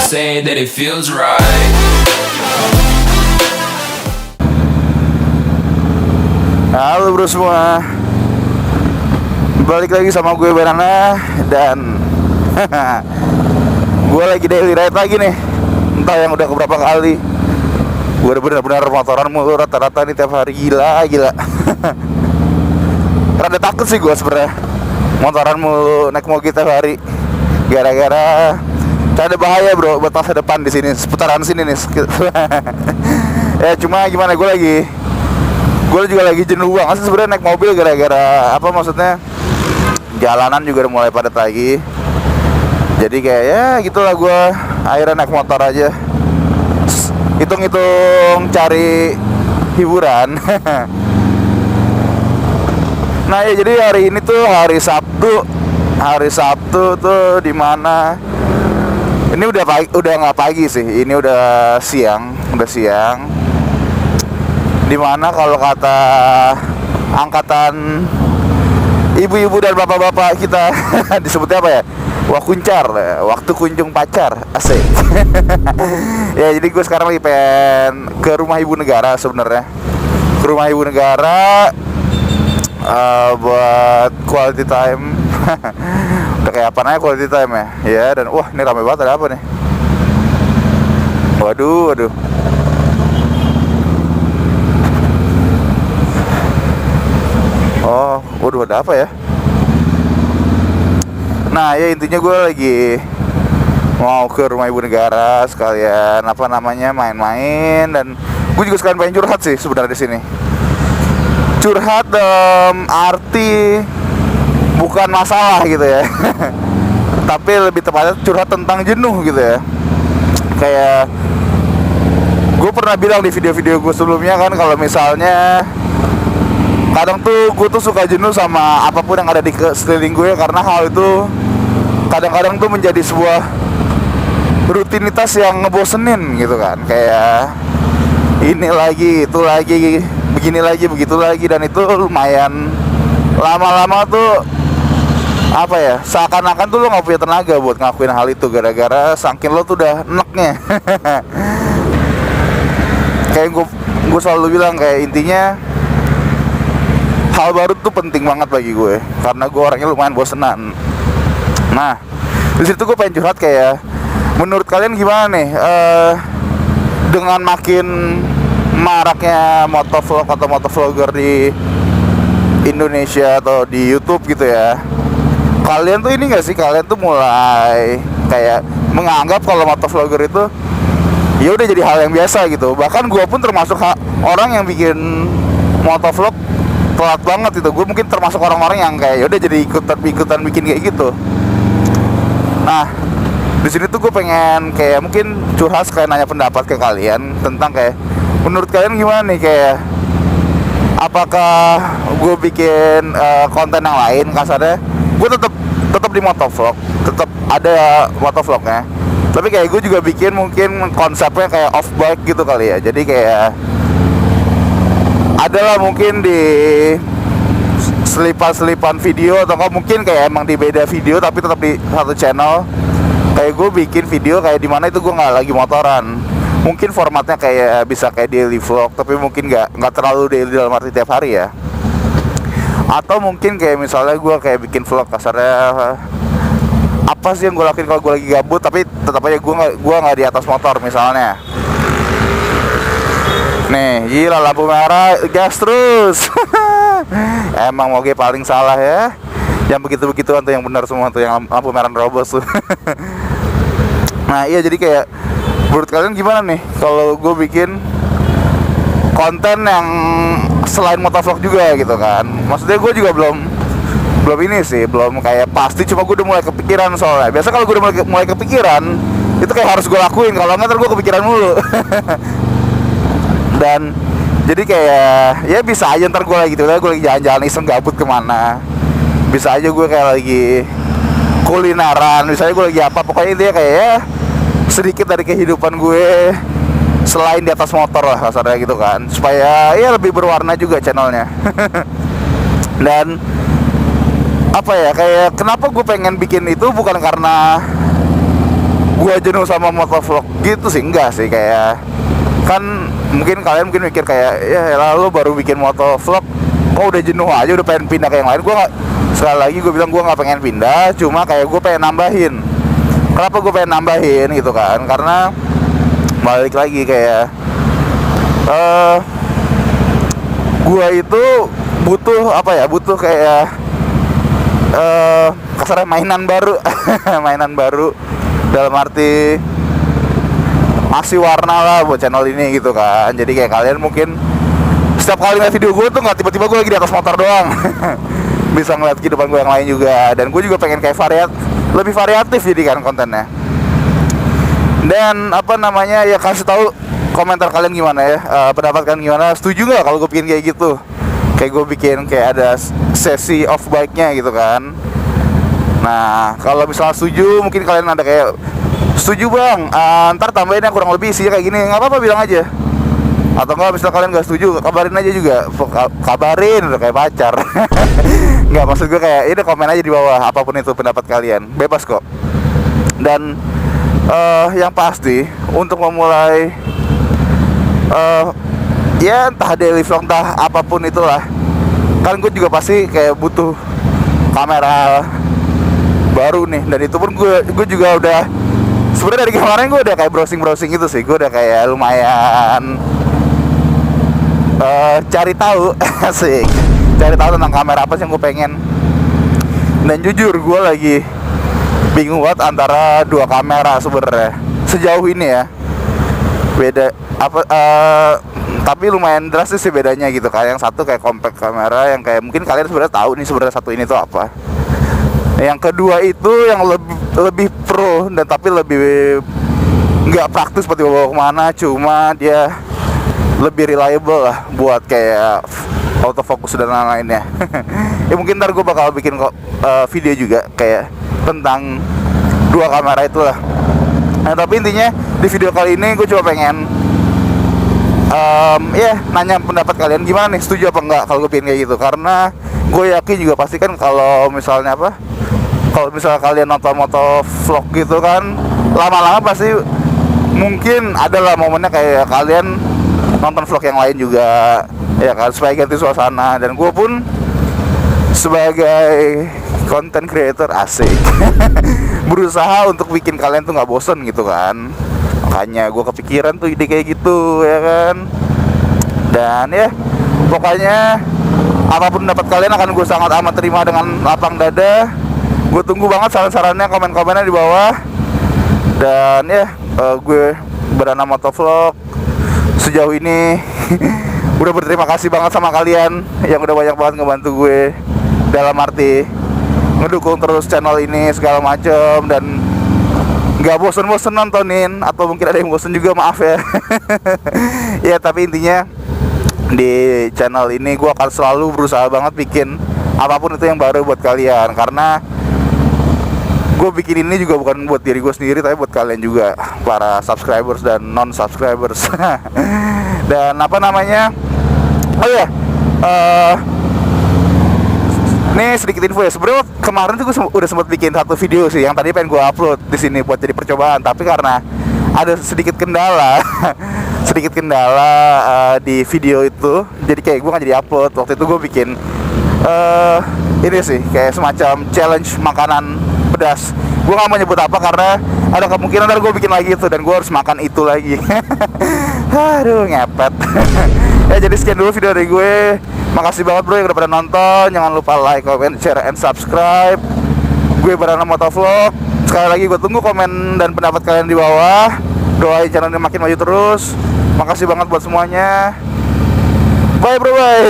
say that it feels right. Halo bro semua, balik lagi sama gue Banana. Dan gue lagi daily ride lagi nih. Entah yang udah keberapa kali. Gue udah benar-benar motoran mulu rata-rata nih tiap hari. Gila Rada takut sih gue sebenarnya motoran mulu, naik mobil tiap hari. Gara-gara ada bahaya bro buat masa depan di sini, seputaran sini nih. Ya cuma gimana, gue juga lagi jenuh banget sih sebenarnya naik mobil. Gara-gara apa maksudnya, jalanan juga udah mulai padat lagi. Jadi kayak ya gitulah, gue akhirnya naik motor aja. Hitung-hitung cari hiburan. Nah ya, jadi hari ini tuh hari Sabtu. Hari Sabtu tuh dimana ini udah nggak pagi sih, ini udah siang. Dimana kalau kata angkatan ibu-ibu dan bapak-bapak kita disebutnya apa ya? Wakuncar, waktu kunjung pacar, asik. Ya jadi gue sekarang lagi pengen ke rumah ibu negara sebenarnya. Ke rumah ibu negara buat quality time. Udah kayak apa namanya quality time ya? Ya, dan wah ini rame banget, ada apa nih? Waduh. Oh, waduh, ada apa ya? Nah ya intinya gue lagi mau ke rumah ibu negara sekalian apa namanya main-main, dan gue juga sekalian pengen curhat sih sebenarnya di sini. Curhat dalam arti bukan masalah gitu ya. Tapi lebih tepatnya curhat tentang jenuh gitu ya. Kayak gue pernah bilang di video-video gue sebelumnya kan, kalau misalnya kadang tuh gue tuh suka jenuh sama apapun yang ada di sekeliling gue, karena hal itu kadang-kadang tuh menjadi sebuah rutinitas yang ngebosenin gitu kan. Kayak ini lagi, itu lagi, begini lagi, begitu lagi, dan itu lumayan lama-lama tuh apa ya, seakan-akan tuh lo gak punya tenaga buat ngakuin hal itu, gara-gara saking lo tuh udah eneknya. Kayak gue selalu bilang, kayak intinya hal baru tuh penting banget bagi gue, karena gue orangnya lumayan bosenan. Nah di situ gue pengen curhat, kayak menurut kalian gimana nih dengan makin maraknya motovlog atau motovlogger di Indonesia atau di YouTube gitu ya. Kalian tuh ini gak sih, kalian tuh mulai kayak menganggap kalau motovlogger itu ya udah jadi hal yang biasa gitu. Bahkan gue pun termasuk orang yang bikin motovlog telat banget itu. Gue mungkin termasuk orang-orang yang kayak ya udah jadi ikutan bikin kayak gitu. Nah di sini tuh gue pengen kayak mungkin curhat sekalian nanya pendapat ke kalian tentang kayak menurut kalian gimana nih, kayak apakah gue bikin konten yang lain, kasarnya gue tetap di motovlog, tetap ada motovlognya, tapi kayak gue juga bikin mungkin konsepnya kayak off bike gitu kali ya. Jadi kayak adalah mungkin di selipan video, atau mungkin kayak emang di beda video tapi tetap di satu channel. Kayak gue bikin video kayak dimana itu gue nggak lagi motoran, mungkin formatnya kayak bisa kayak daily vlog, tapi mungkin nggak terlalu daily dalam arti tiap hari ya. Atau mungkin kayak misalnya gue kayak bikin vlog kasarnya apa sih yang gue lakuin kalau gue lagi gabut, tapi tetap aja gue nggak di atas motor misalnya. Nih gila, lampu merah gas terus. Emang moge paling salah ya. Yang begitu-begituan tuh yang benar semua tuh, yang lampu merah nerobos tuh. Nah iya, jadi kayak menurut kalian gimana nih kalau gue bikin konten yang selain motovlog juga gitu kan. Maksudnya gue juga belum kayak pasti, cuma gue udah mulai kepikiran soalnya. Biasa kalau gue udah mulai kepikiran itu kayak harus gue lakuin, kalau nggak ntar gue kepikiran mulu. Dan jadi kayak ya bisa aja ntar gue lagi jalan-jalan iseng gabut kemana, bisa aja gue kayak lagi kulineran, misalnya gue lagi apa, pokoknya dia kayak ya sedikit dari kehidupan gue selain di atas motor lah kasarnya gitu kan, supaya ya lebih berwarna juga channelnya. Dan apa ya, kayak kenapa gue pengen bikin itu bukan karena gue jenuh sama motovlog gitu sih, enggak sih. Kayak kan mungkin kalian mikir kayak ya lalu baru bikin motovlog kok udah jenuh aja, udah pengen pindah ke yang lain. Gue nggak, sekali lagi gue bilang gue nggak pengen pindah, cuma kayak gue pengen nambahin. Kenapa gue pengen nambahin gitu kan? Karena balik lagi kayak gue itu butuh apa ya, butuh kayak kasarnya mainan baru mainan baru dalam arti masih warna lah buat channel ini gitu kan. Jadi kayak kalian mungkin setiap kali ngeliat video gue tuh nggak tiba-tiba gue lagi di atas motor doang bisa ngeliat kehidupan gue yang lain juga. Dan gue juga pengen kayak lebih variatif jadi kan kontennya. Dan apa namanya ya, kasih tahu komentar kalian gimana ya, pendapat kalian gimana, setuju nggak kalau gue bikin kayak gitu, kayak gue bikin kayak ada sesi off bike-nya gitu kan. Nah kalau misalnya setuju, mungkin kalian ada kayak setuju bang, ntar tambahin yang kurang lebih isinya kayak gini, nggak apa-apa bilang aja. Atau enggak misalnya kalian nggak setuju, kabarin aja juga, kabarin udah kayak pacar. Nggak, maksud gue kayak ini komen aja di bawah apapun itu pendapat kalian, bebas kok. Dan yang pasti untuk memulai ya entah daily vlog entah apapun itulah, kan gue juga pasti kayak butuh kamera baru nih. Dan itu pun gue juga udah sebenarnya dari kemarin gue udah kayak browsing itu sih, gue udah kayak lumayan cari tahu asik, cari tahu tentang kamera apa sih yang gue pengen. Dan jujur gue lagi bingung banget antara dua kamera sebenarnya sejauh ini ya. Beda apa tapi lumayan drastis sih bedanya gitu kan. Yang satu kayak compact kamera yang kayak mungkin kalian sebenarnya tahu nih sebenarnya satu ini tuh apa. Yang kedua itu yang lebih pro dan tapi lebih nggak praktis seperti bawa kemana, cuma dia lebih reliable lah buat kayak autofocus dan lain-lainnya. Ya mungkin ntar gue bakal bikin video juga kayak tentang dua kamera itulah. Nah tapi intinya di video kali ini gue cuma pengen nanya pendapat kalian gimana nih, setuju apa enggak kalau gue bikin kayak gitu. Karena gue yakin juga pasti kan kalau misalnya kalian nonton motovlog gitu kan, lama-lama pasti mungkin adalah momennya kayak kalian nonton vlog yang lain juga ya kan, supaya ganti suasana. Dan gue pun sebagai content creator asik berusaha untuk bikin kalian tuh nggak bosen gitu kan. Makanya gue kepikiran tuh ide kayak gitu ya kan. Dan ya pokoknya apapun pendapat kalian akan gue sangat amat terima dengan lapang dada. Gue tunggu banget saran-sarannya, komen-komennya di bawah. Dan ya gue Barana Motovlog sejauh ini udah berterima kasih banget sama kalian yang udah banyak banget ngebantu gue dalam arti ngedukung terus channel ini segala macem. Dan nggak bosen-bosen nontonin, atau mungkin ada yang bosen juga, maaf ya. Ya tapi intinya di channel ini gue akan selalu berusaha banget bikin apapun itu yang baru buat kalian. Karena gue bikin ini juga bukan buat diri gue sendiri, tapi buat kalian juga, para subscribers dan non subscribers. Dan apa namanya, oh ya, nih sedikit info ya. Sebenarnya kemarin tuh gue udah sempat bikin satu video sih yang tadi pengen gue upload di sini buat jadi percobaan, tapi karena ada sedikit kendala di video itu, jadi kayak gue nggak jadi upload. Waktu itu gue bikin ini sih kayak semacam challenge makanan pedas. Gue gak mau nyebut apa karena ada kemungkinan ntar gue bikin lagi itu dan gue harus makan itu lagi. Aduh ngepet. Ya jadi sekian dulu video dari gue. Makasih banget bro yang udah pada nonton. Jangan lupa like, comment, share, and subscribe. Gue Barana Motovlog. Sekali lagi gue tunggu komen dan pendapat kalian di bawah. Doain channel ini makin maju terus. Makasih banget buat semuanya. Bye bro, bye.